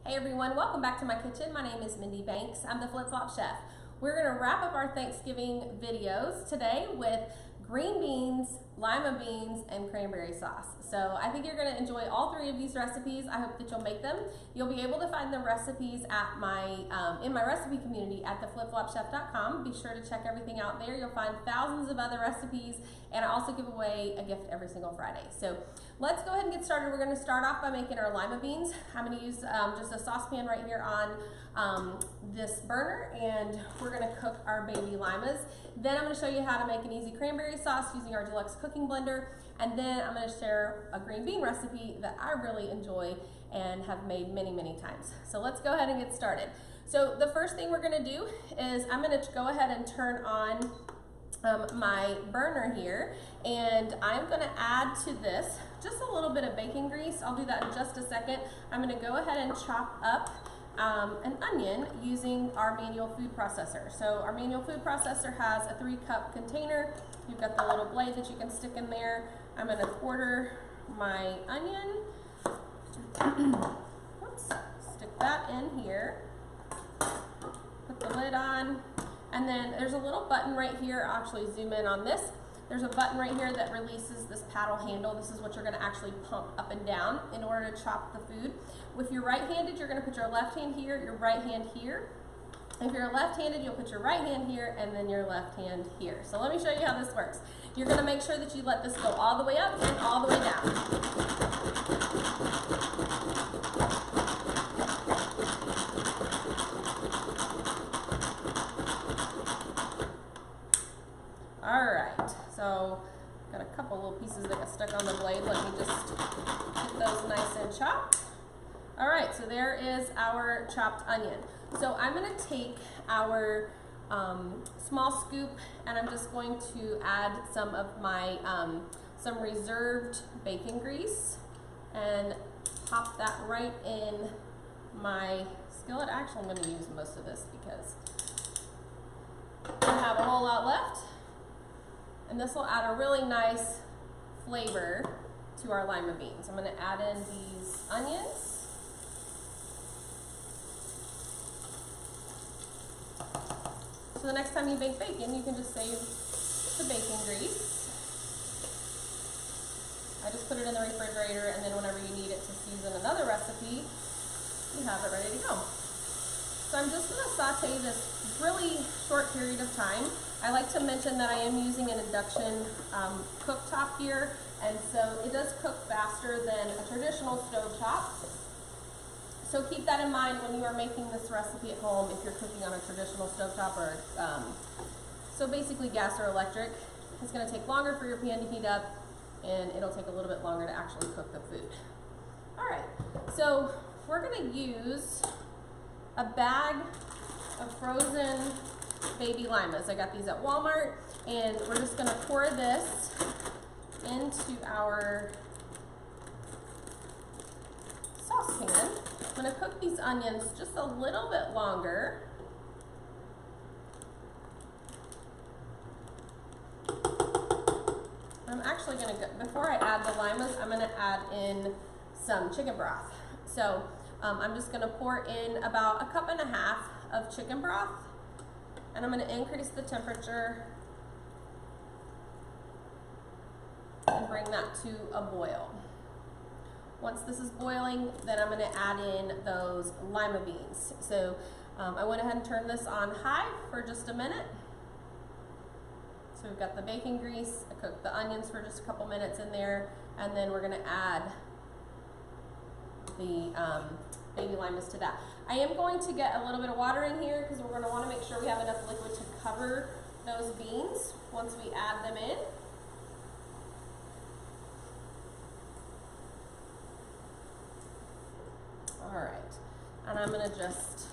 Hey everyone, welcome back to my kitchen. My name is Mindy Banks. I'm the Flip Flop Chef. We're going to wrap up our Thanksgiving videos today with green beans, lima beans, and cranberry sauce. So I think you're going to enjoy all three of these recipes. I hope that you'll make them. You'll be able to find the recipes at in my recipe community at theflipflopchef.com. Be sure to check everything out there. You'll find thousands of other recipes, and I also give away a gift every single Friday. So let's go ahead and get started. We're going to start off by making our lima beans. I'm going to use just a saucepan right here on this burner, and we're going to cook our baby limas. Then I'm going to show you how to make an easy cranberry sauce using our deluxe cooking blender, and then I'm going to share a green bean recipe that I really enjoy and have made many times. So let's go ahead and get started. So the first thing we're going to do is I'm going to go ahead and turn on my burner here, and I'm going to add to this just a little bit of bacon grease. I'll do that in just a second. I'm going to go ahead and chop up an onion using our manual food processor. So our manual food processor has a 3-cup container. You've got the little blade that you can stick in there. I'm going to quarter my onion. Oops. Stick that in here. Put the lid on. And then there's a little button right here. I'll actually zoom in on this. There's a button right here that releases this paddle handle. This is what you're going to actually pump up and down in order to chop the food. If you're right-handed, you're going to put your left hand here, your right hand here. If you're left-handed, you'll put your right hand here and then your left hand here. So let me show you how this works. You're going to make sure that you let this go all the way up and all the way down. Alright, so got a couple little pieces that got stuck on the blade. Let me just get those nice and chopped. Alright, so there is our chopped onion. So I'm going to take our small scoop, and I'm just going to add some of my some reserved bacon grease and pop that right in my skillet. Actually, I'm going to use most of this because I don't have a whole lot left. And this will add a really nice flavor to our lima beans. I'm going to add in these onions. So the next time you bake bacon, you can just save the bacon grease. I just put it in the refrigerator, and then whenever you need it to season another recipe, you have it ready to go. So I'm just going to saute this really short period of time. I like to mention that I am using an induction cooktop here, and so it does cook faster than a traditional stovetop. So keep that in mind when you are making this recipe at home if you're cooking on a traditional stovetop or so basically gas or electric. It's going to take longer for your pan to heat up, and it'll take a little bit longer to actually cook the food. Alright, so we're going to use a bag of frozen baby limas. I got these at Walmart, and we're just going to pour this into our saucepan. I'm going to cook these onions just a little bit longer. I'm actually going to, before I add the limas, I'm going to add in some chicken broth. So I'm just going to pour in about 1.5 cups of chicken broth, and I'm going to increase the temperature and bring that to a boil. Once this is boiling, then I'm going to add in those lima beans. So I went ahead and turned this on high for just a minute. So we've got the bacon grease. I cooked the onions for just a couple minutes in there, and then we're going to add the baby limas to that. I am going to get a little bit of water in here because we're going to want to make sure we have enough liquid to cover those beans once we add them in. Alright, and I'm going to just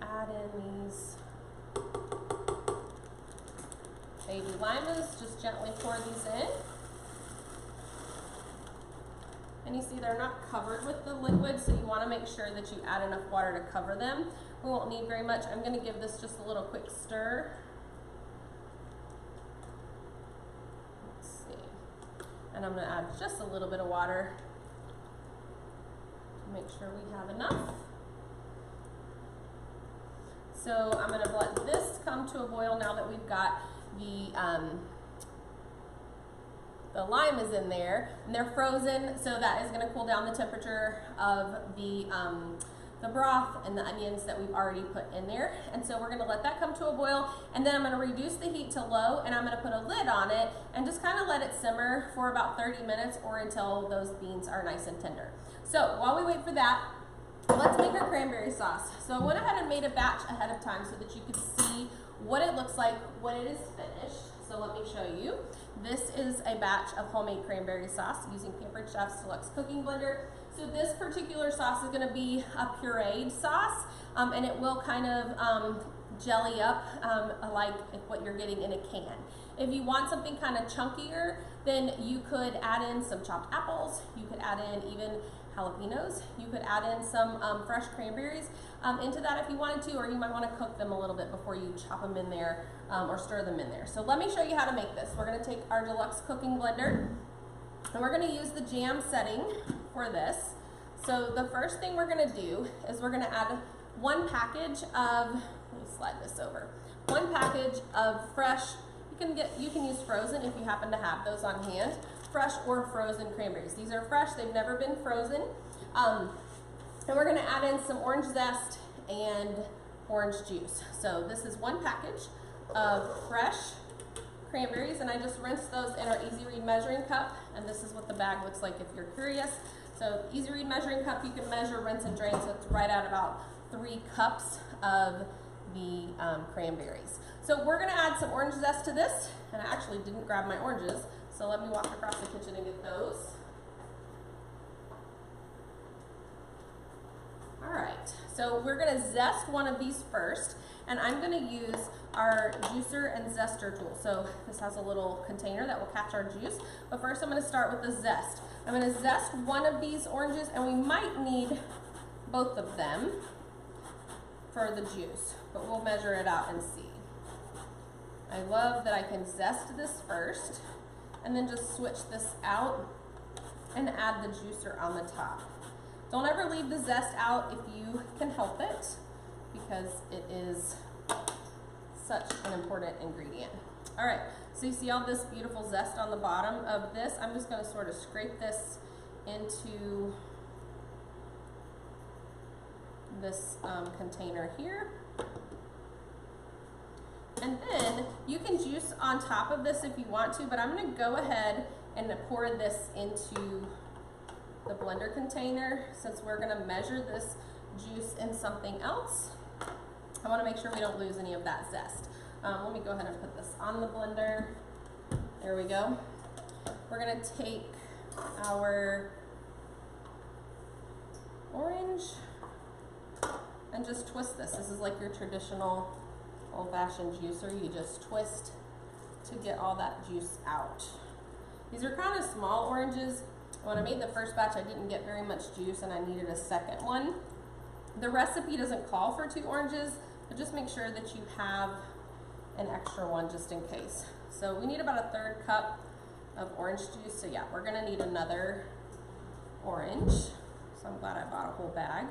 add in these baby limas, just gently pour these in. And you see they're not covered with the liquid, so you want to make sure that you add enough water to cover them. We won't need very much. I'm going to give this just a little quick stir. Let's see. And I'm going to add just a little bit of water Make sure we have enough. So I'm going to let this come to a boil now that we've got the lime is in there, and they're frozen, so that is going to cool down the temperature of the broth and the onions that we've already put in there. And so we're going to let that come to a boil, and then I'm going to reduce the heat to low, and I'm going to put a lid on it and just kind of let it simmer for about 30 minutes or until those beans are nice and tender. So while we wait for that, let's make our cranberry sauce. So I went ahead and made a batch ahead of time so that you could see what it looks like when it is finished. So let me show you. This is a batch of homemade cranberry sauce using Pampered Chef's Deluxe Cooking Blender. So this particular sauce is going to be a pureed sauce, and it will kind of jelly up like what you're getting in a can. If you want something kind of chunkier, then you could add in some chopped apples. You could add in even jalapenos. You could add in some fresh cranberries into that if you wanted to, or you might want to cook them a little bit before you chop them in there or stir them in there. So let me show you how to make this. We're going to take our Deluxe Cooking Blender, and we're going to use the jam setting for this. So the first thing we're going to do is we're going to add one package of, let me slide this over, one package of fresh, you can use frozen if you happen to have those on hand, fresh or frozen cranberries. These are fresh, they've never been frozen. And we're going to add in some orange zest and orange juice. So this is one package of fresh cranberries, and I just rinsed those in our Easy Read measuring cup, and this is what the bag looks like if you're curious. So Easy Read measuring cup, you can measure, rinse, and drain, so it's right at about 3 cups of the cranberries. So we're going to add some orange zest to this, and I actually didn't grab my oranges, so let me walk across the kitchen and get those. All right, so we're going to zest one of these first, and I'm going to use our juicer and zester tool. So this has a little container that will catch our juice, but first I'm going to start with the zest. I'm going to zest one of these oranges, and we might need both of them for the juice, but we'll measure it out and see. I love that I can zest this first, and then just switch this out and add the juicer on the top. Don't ever leave the zest out if you can help it, because it is such an important ingredient. All right, so you see all this beautiful zest on the bottom of this. I'm just going to sort of scrape this into this container here. And then you can juice on top of this if you want to, but I'm going to go ahead and pour this into the blender container since we're going to measure this juice in something else. I want to make sure we don't lose any of that zest. Let me go ahead and put this on the blender. There we go. We're going to take our orange and just twist this. This is like your traditional old-fashioned juicer. You just twist to get all that juice out. These are kind of small oranges. When I made the first batch, I didn't get very much juice and I needed a second one. The recipe doesn't call for 2 oranges, but just make sure that you have an extra one just in case. So we need about a 1/3 cup of orange juice. So yeah, we're gonna need another orange. So I'm glad I bought a whole bag.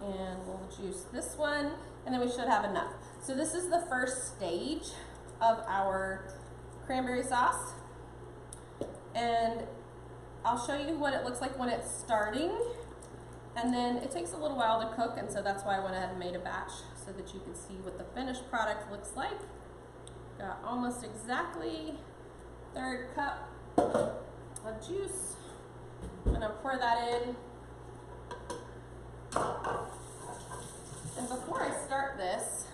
And we'll juice this one, and then we should have enough. So this is the first stage of our cranberry sauce, and I'll show you what it looks like when it's starting, and then it takes a little while to cook, and so that's why I went ahead and made a batch so that you can see what the finished product looks like. Got almost exactly 1/3 cup of juice. I'm gonna pour that in. And before I start this,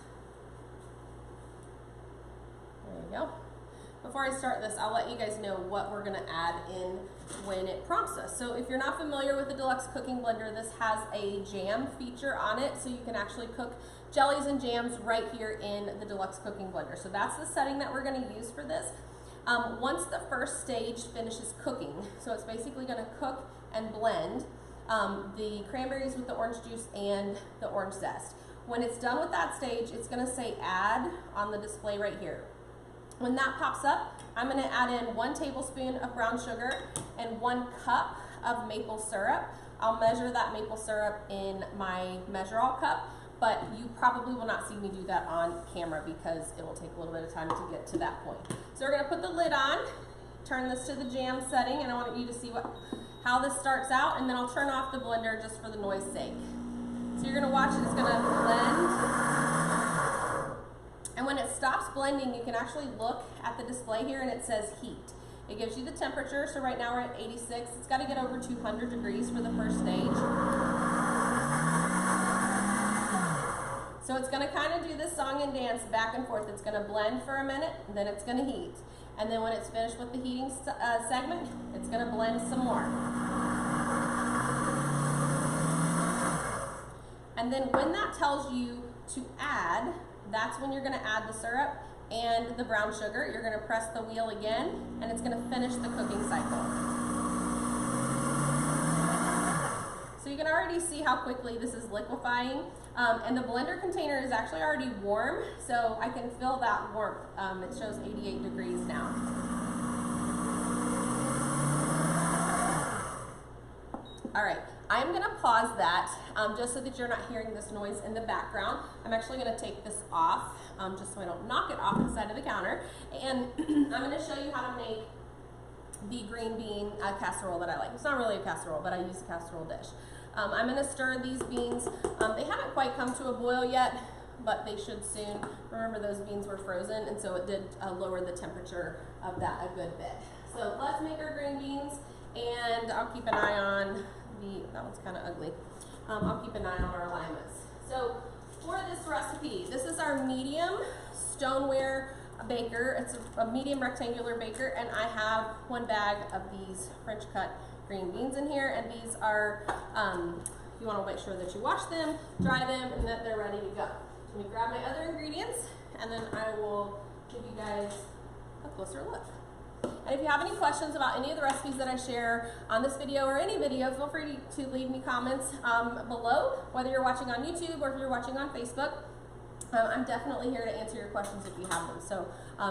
there you go. Before I start this, I'll let you guys know what we're gonna add in when it prompts us. So if you're not familiar with the Deluxe Cooking Blender, this has a jam feature on it, so you can actually cook jellies and jams right here in the Deluxe Cooking Blender. So that's the setting that we're gonna use for this. Once the first stage finishes cooking, so it's basically gonna cook and blend the cranberries with the orange juice and the orange zest. When it's done with that stage, it's gonna say add on the display right here. When that pops up, I'm gonna add in 1 tablespoon of brown sugar and 1 cup of maple syrup. I'll measure that maple syrup in my measure-all cup, but you probably will not see me do that on camera because it will take a little bit of time to get to that point. So we're gonna put the lid on, turn this to the jam setting, and I want you to see how this starts out, and then I'll turn off the blender just for the noise sake. So you're gonna watch it, it's gonna blend. And when it stops blending, you can actually look at the display here and it says heat. It gives you the temperature, so right now we're at 86. It's gotta get over 200 degrees for the first stage. So it's gonna kind of do this song and dance back and forth. It's gonna blend for a minute, and then it's gonna heat. And then when it's finished with the heating segment, it's gonna blend some more. And then when that tells you to add, that's when you're gonna add the syrup and the brown sugar. You're gonna press the wheel again, and it's gonna finish the cooking cycle. So you can already see how quickly this is liquefying. And the blender container is actually already warm, so I can feel that warmth. It shows 88 degrees now. All right, I'm gonna pause that just so that you're not hearing this noise in the background. I'm actually gonna take this off just so I don't knock it off the side of the counter. And I'm gonna show you how to make the green bean casserole that I like. It's not really a casserole, but I use a casserole dish. I'm gonna stir these beans. They haven't quite come to a boil yet, but they should soon. Remember, those beans were frozen, and so it did lower the temperature of that a good bit. So let's make our green beans, and I'll keep an eye on that one's kind of ugly. I'll keep an eye on our limas. So for this recipe, this is our medium stoneware baker. It's a medium rectangular baker, and I have 1 bag of these French cut green beans in here, and these are, you want to make sure that you wash them, dry them, and that they're ready to go. So let me grab my other ingredients, and then I will give you guys a closer look. And if you have any questions about any of the recipes that I share on this video or any video, feel free to leave me comments below, whether you're watching on YouTube or if you're watching on Facebook. I'm definitely here to answer your questions if you have them, so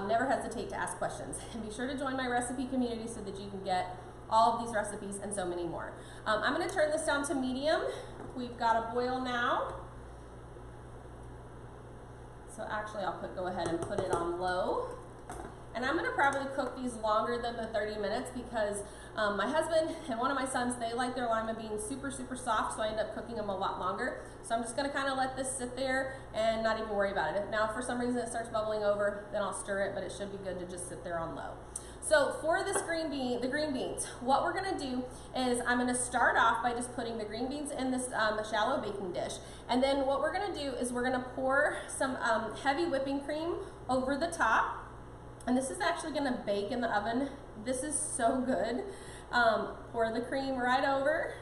never hesitate to ask questions. And be sure to join my recipe community so that you can get all of these recipes and so many more. I'm going to turn this down to medium. We've got a boil now. So actually I'll go ahead and put it on low. And I'm going to probably cook these longer than the 30 minutes because my husband and one of my sons, they like their lima beans super, super soft, so I end up cooking them a lot longer. So I'm just going to kind of let this sit there and not even worry about it. Now, if for some reason it starts bubbling over, then I'll stir it, but it should be good to just sit there on low. So for this the green beans, what we're going to do is I'm going to start off by just putting the green beans in this shallow baking dish. And then what we're going to do is we're going to pour some heavy whipping cream over the top. And this is actually going to bake in the oven. This is so good. Pour the cream right over.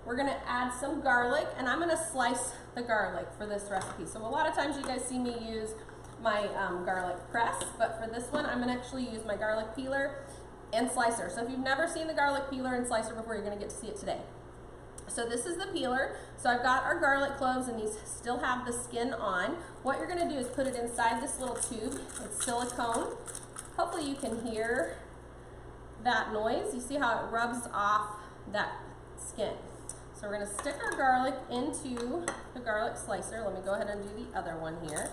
We're going to add some garlic, and I'm going to slice the garlic for this recipe. So a lot of times you guys see me use my garlic press, but for this one I'm going to actually use my garlic peeler and slicer. So if you've never seen the garlic peeler and slicer before, you're going to get to see it today. So this is the peeler. So I've got our garlic cloves, and these still have the skin on. What you're going to do is put it inside this little tube. It's silicone. Hopefully you can hear that noise. You see how it rubs off that skin. So we're going to stick our garlic into the garlic slicer. Let me go ahead and do the other one here.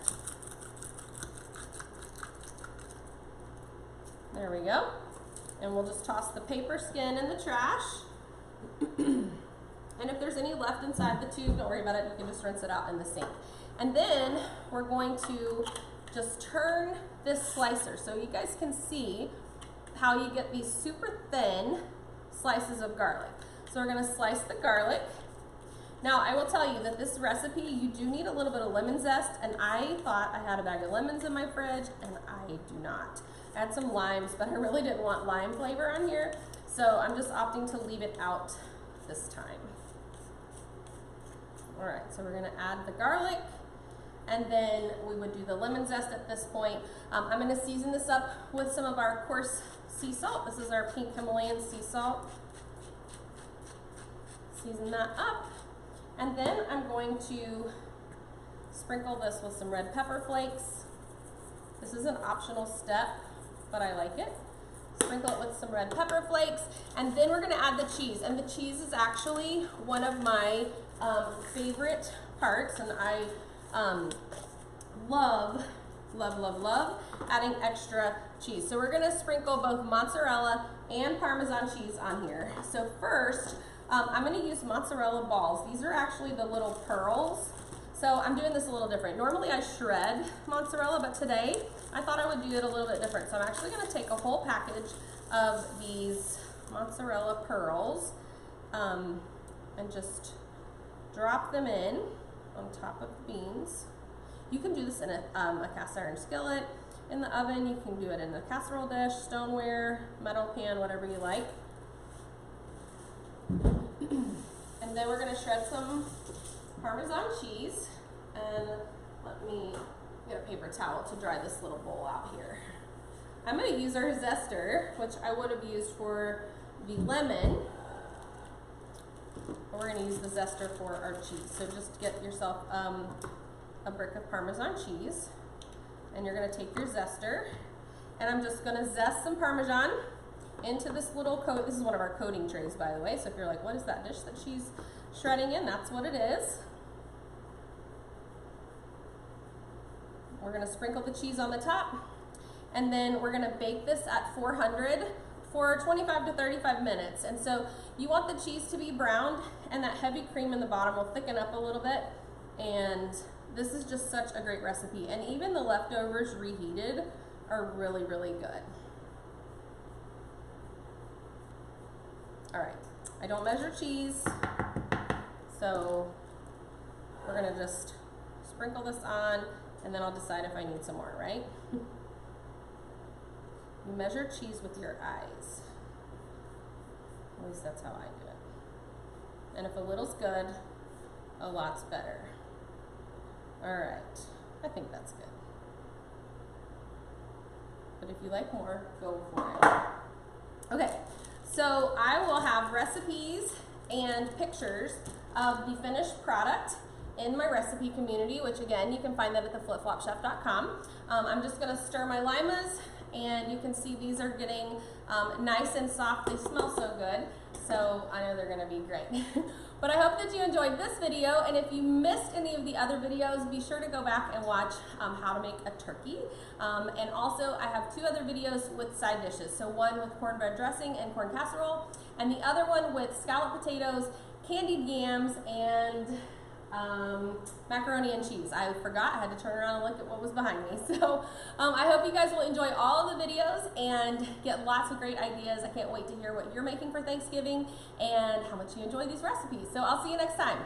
There we go. And we'll just toss the paper skin in the trash. And if there's any left inside the tube, don't worry about it. You can just rinse it out in the sink. And then we're going to just turn this slicer so you guys can see how you get these super thin slices of garlic. So we're going to slice the garlic. Now I will tell you that this recipe, you do need a little bit of lemon zest, and I thought I had a bag of lemons in my fridge, and I do not. I had some limes, but I really didn't want lime flavor on here, so I'm just opting to leave it out this time. All right, so we're gonna add the garlic, and then we would do the lemon zest at this point. I'm gonna season this up with some of our coarse sea salt. This is our pink Himalayan sea salt. Season that up, and then I'm going to sprinkle this with some red pepper flakes. This is an optional step, but I like it. Sprinkle it with some red pepper flakes, and then we're gonna add the cheese. And the cheese is actually one of my favorite parts, and I love adding extra cheese. So we're gonna sprinkle both mozzarella and Parmesan cheese on here. So first, I'm gonna use mozzarella balls. These are actually the little pearls. So I'm doing this a little different. Normally I shred mozzarella, but today I thought I would do it a little bit different. So I'm actually gonna take a whole package of these mozzarella pearls and just drop them in on top of the beans. You can do this in a cast iron skillet, in the oven. You can do it in a casserole dish, stoneware, metal pan, whatever you like. And then we're gonna shred some Parmesan cheese, and let me get a paper towel to dry this little bowl out here. I'm gonna use our zester, which I would have used for the lemon. We're gonna use the zester for our cheese. So just get yourself a brick of Parmesan cheese, and you're gonna take your zester, and I'm just gonna zest some Parmesan into this little coat. This is one of our coating trays, by the way. So if you're like, what is that dish that she's shredding in? That's what it is. We're gonna sprinkle the cheese on the top, and then we're gonna bake this at 400 for 25 to 35 minutes. And so you want the cheese to be browned, and that heavy cream in the bottom will thicken up a little bit. And this is just such a great recipe. And even the leftovers reheated are really, really good. All right, I don't measure cheese, so we're gonna just sprinkle this on, and then I'll decide if I need some more, right? You measure cheese with your eyes. At least that's how I do it. And if a little's good, a lot's better. All right, I think that's good. But if you like more, go for it. Okay, so I will have recipes and pictures of the finished product in my recipe community, which again, you can find that at theflipflopchef.com. I'm just gonna stir my limas, and you can see these are getting nice and soft. They smell so good, so I know they're gonna be great. But I hope that you enjoyed this video, and if you missed any of the other videos, be sure to go back and watch how to make a turkey. And also, I have 2 other videos with side dishes. So one with cornbread dressing and corn casserole, and the other one with scalloped potatoes, candied yams, and macaroni and cheese. I forgot, I had to turn around and look at what was behind me. So I hope you guys will enjoy all of the videos and get lots of great ideas. I can't wait to hear what you're making for Thanksgiving and how much you enjoy these recipes. So I'll see you next time.